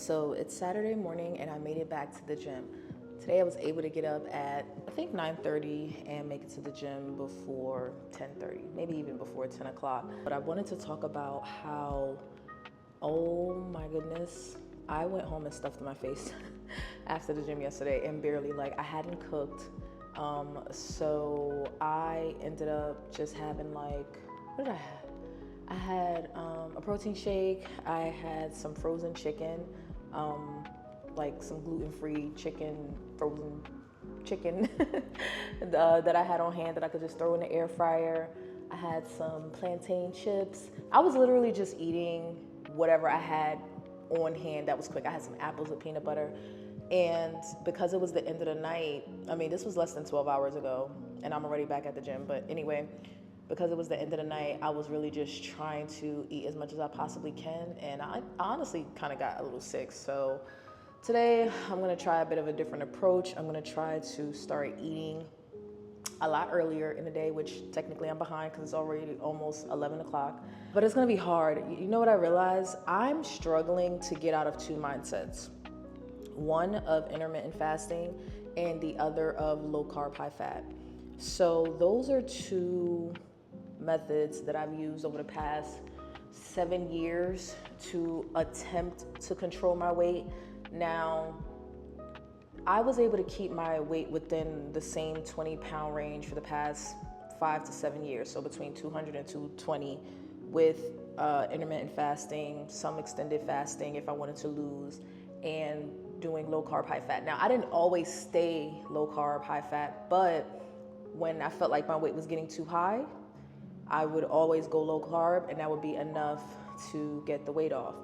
So it's Saturday morning and I made it back to the gym. Today I was able to get up at, I think 9:30 and make it to the gym before 10:30, maybe even before 10 o'clock. But I wanted to talk about how, oh my goodness, I went home and stuffed my face after the gym yesterday and barely, I hadn't cooked. So I ended up just having what did I have? I had a protein shake, I had some frozen chicken, some gluten-free chicken, frozen chicken that I had on hand that I could just throw in the air fryer. I had some plantain chips. I was literally just eating whatever I had on hand that was quick. I had some apples with peanut butter. And because it was the end of the night, this was less than 12 hours ago, and I'm already back at the gym, but anyway, because it was the end of the night, I was really just trying to eat as much as I possibly can, and I honestly kind of got a little sick. So today, I'm gonna try a bit of a different approach. I'm gonna try to start eating a lot earlier in the day, which technically I'm behind because it's already almost 11 o'clock, but it's gonna be hard. You know what I realized? I'm struggling to get out of two mindsets. One of intermittent fasting and the other of low carb, high fat. So those are two methods that I've used over the past 7 years to attempt to control my weight. Now, I was able to keep my weight within the same 20-pound range for the past 5 to 7 years. So between 200 and 220 with intermittent fasting, some extended fasting if I wanted to lose, and doing low carb, high fat. Now, I didn't always stay low carb, high fat, but when I felt like my weight was getting too high, I would always go low carb, and that would be enough to get the weight off.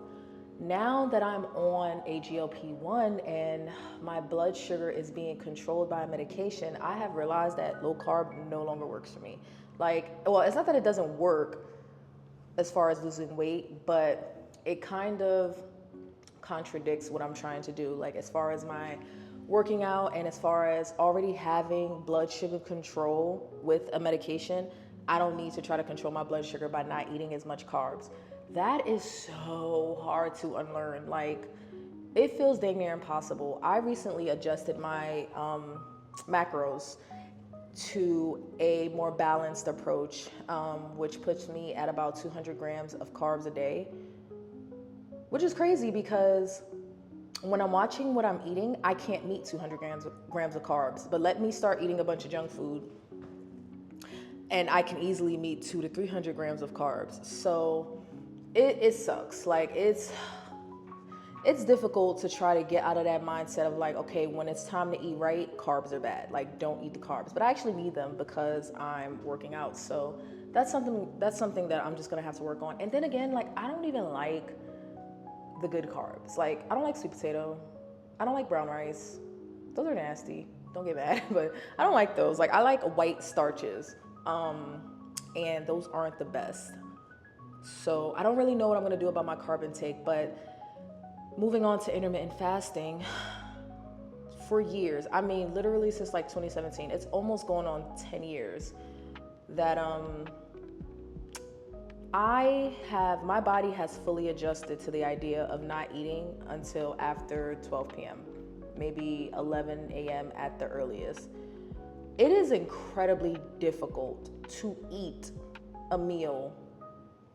Now that I'm on a GLP-1 and my blood sugar is being controlled by a medication, I have realized that low carb no longer works for me. It's not that it doesn't work as far as losing weight, but it kind of contradicts what I'm trying to do. As far as my working out and as far as already having blood sugar control with a medication, I don't need to try to control my blood sugar by not eating as much carbs. That is so hard to unlearn. It feels dang near impossible. I recently adjusted my macros to a more balanced approach, which puts me at about 200 grams of carbs a day, which is crazy because when I'm watching what I'm eating, I can't meet 200 grams of carbs, but let me start eating a bunch of junk food and I can easily meet 200 to 300 grams of carbs. So it sucks. It's difficult to try to get out of that mindset of okay, when it's time to eat right, carbs are bad. Don't eat the carbs, but I actually need them because I'm working out. So that's something that I'm just gonna have to work on. And then again, I don't even like the good carbs. I don't like sweet potato. I don't like brown rice. Those are nasty. Don't get mad, but I don't like those. I like white starches, and those aren't the best. So I don't really know what I'm gonna do about my carb intake, but moving on to intermittent fasting, for years, literally since 2017, it's almost going on 10 years that my body has fully adjusted to the idea of not eating until after 12 p.m., maybe 11 a.m. at the earliest. It is incredibly difficult to eat a meal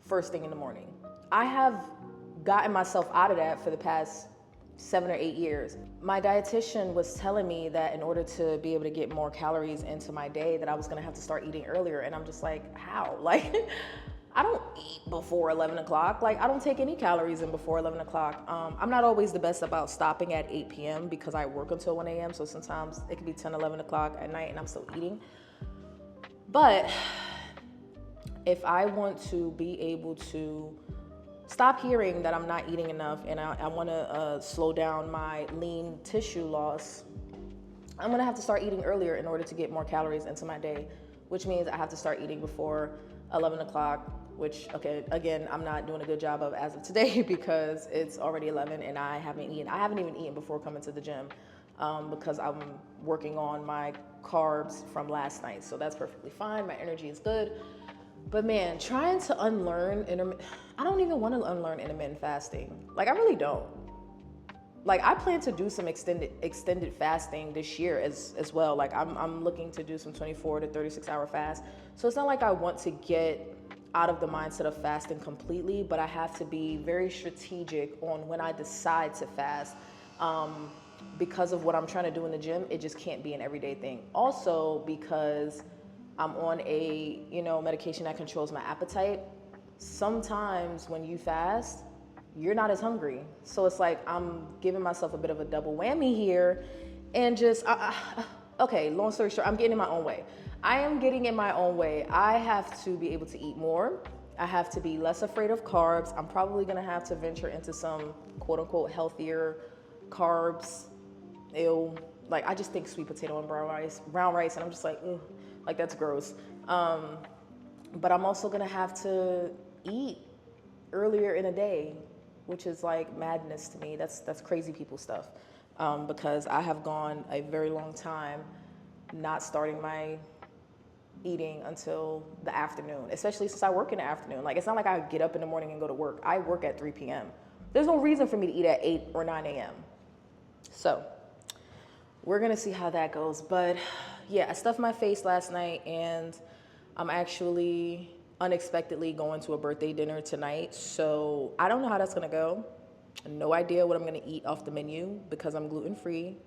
first thing in the morning. I have gotten myself out of that for the past 7 or 8 years. My dietitian was telling me that in order to be able to get more calories into my day, that I was gonna have to start eating earlier. And I'm just how? I don't eat before 11 o'clock. I don't take any calories in before 11 o'clock. I'm not always the best about stopping at 8 p.m. because I work until 1 a.m. So sometimes it can be 10, 11 o'clock at night and I'm still eating. But if I want to be able to stop hearing that I'm not eating enough and I want to slow down my lean tissue loss, I'm going to have to start eating earlier in order to get more calories into my day, which means I have to start eating before 11 o'clock, which, okay, again, I'm not doing a good job of as of today because it's already 11 and I haven't even eaten before coming to the gym because I'm working on my carbs from last night. So that's perfectly fine. My energy is good. But man, trying to unlearn I don't even want to unlearn intermittent fasting. I really don't. like I plan to do some extended fasting this year as well. Like I'm looking to do some 24 to 36 hour fast. So it's not like I want to get out of the mindset of fasting completely, but I have to be very strategic on when I decide to fast. Because of what I'm trying to do in the gym, it just can't be an everyday thing. Also, because I'm on a, medication that controls my appetite. Sometimes when you fast, you're not as hungry. So it's like I'm giving myself a bit of a double whammy here and just, okay, long story short, I'm getting in my own way. I am getting in my own way. I have to be able to eat more. I have to be less afraid of carbs. I'm probably gonna have to venture into some quote unquote healthier carbs. Like I just think sweet potato and brown rice, and I'm just like, like that's gross. But I'm also gonna have to eat earlier in the day, which is like madness to me. That's crazy people stuff. Because I have gone a very long time not starting my eating until the afternoon, especially since I work in the afternoon. Like it's not like I get up in the morning and go to work. I work at 3 p.m. There's no reason for me to eat at 8 or 9 a.m. So we're gonna see how that goes. But yeah, I stuffed my face last night and I'm actually unexpectedly going to a birthday dinner tonight. So I don't know how that's gonna go. No idea what I'm gonna eat off the menu because I'm gluten-free.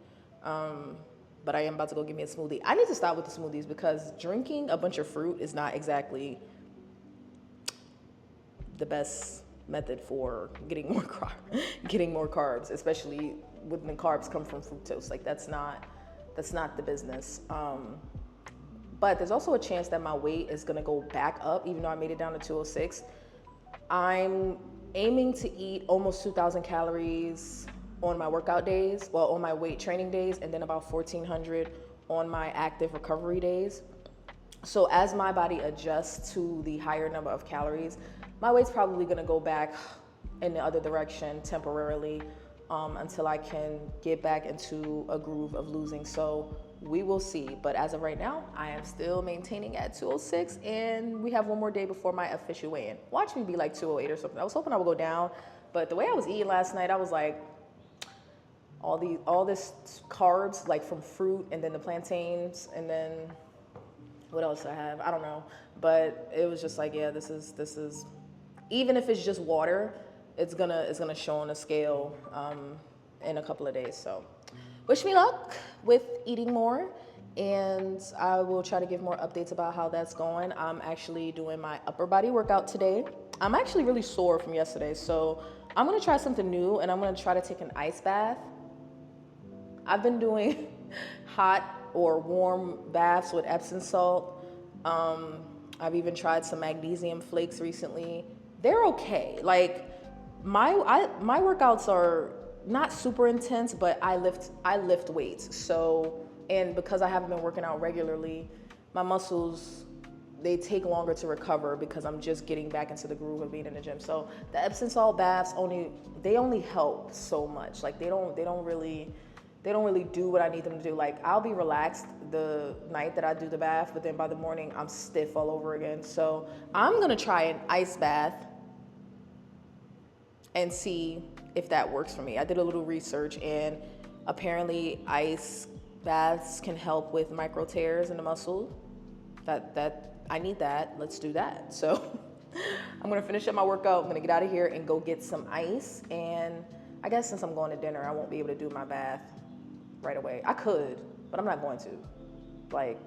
But I am about to go get me a smoothie. I need to stop with the smoothies because drinking a bunch of fruit is not exactly the best method for getting more carbs, especially when the carbs come from fructose. Like that's not the business. But there's also a chance that my weight is gonna go back up, even though I made it down to 206. I'm aiming to eat almost 2,000 calories on my workout days, on my weight training days, and then about 1,400 on my active recovery days. So as my body adjusts to the higher number of calories, my weight's probably gonna go back in the other direction temporarily until I can get back into a groove of losing. So we will see. But as of right now, I am still maintaining at 206, and we have one more day before my official weigh-in. Watch me be like 208 or something. I was hoping I would go down, but the way I was eating last night, I was like, all this carbs, like from fruit, and then the plantains, and then what else I have? I don't know. But it was just like, yeah, this is even if it's just water, it's gonna show on a scale in a couple of days. So wish me luck with eating more, and I will try to give more updates about how that's going. I'm actually doing my upper body workout today. I'm actually really sore from yesterday, so I'm gonna try something new, and I'm gonna try to take an ice bath. I've been doing hot or warm baths with Epsom salt. I've even tried some magnesium flakes recently. They're okay. Like my workouts are not super intense, but I lift weights. So, and because I haven't been working out regularly, my muscles, they take longer to recover because I'm just getting back into the groove of being in the gym. So the Epsom salt baths only help so much. Like they don't really do what I need them to do. Like I'll be relaxed the night that I do the bath, but then by the morning I'm stiff all over again. So I'm gonna try an ice bath and see if that works for me. I did a little research, and apparently ice baths can help with micro tears in the muscle. That I need that. Let's do that. So I'm gonna finish up my workout. I'm gonna get out of here and go get some ice. And I guess since I'm going to dinner, I won't be able to do my bath right away. I could, but I'm not going to. Like,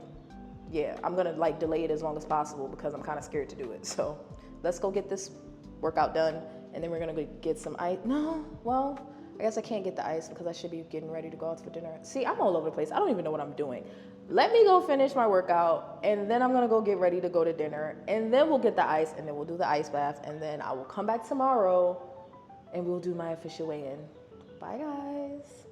yeah, I'm gonna like delay it as long as possible because I'm kind of scared to do it. So let's go get this workout done, and then we're gonna go get some ice. No, well, I guess I can't get the ice because I should be getting ready to go out for dinner. See, I'm all over the place. I don't even know what I'm doing. Let me go finish my workout, and then I'm gonna go get ready to go to dinner, and then we'll get the ice, and then we'll do the ice bath, and then I will come back tomorrow and we'll do my official weigh-in. Bye, guys.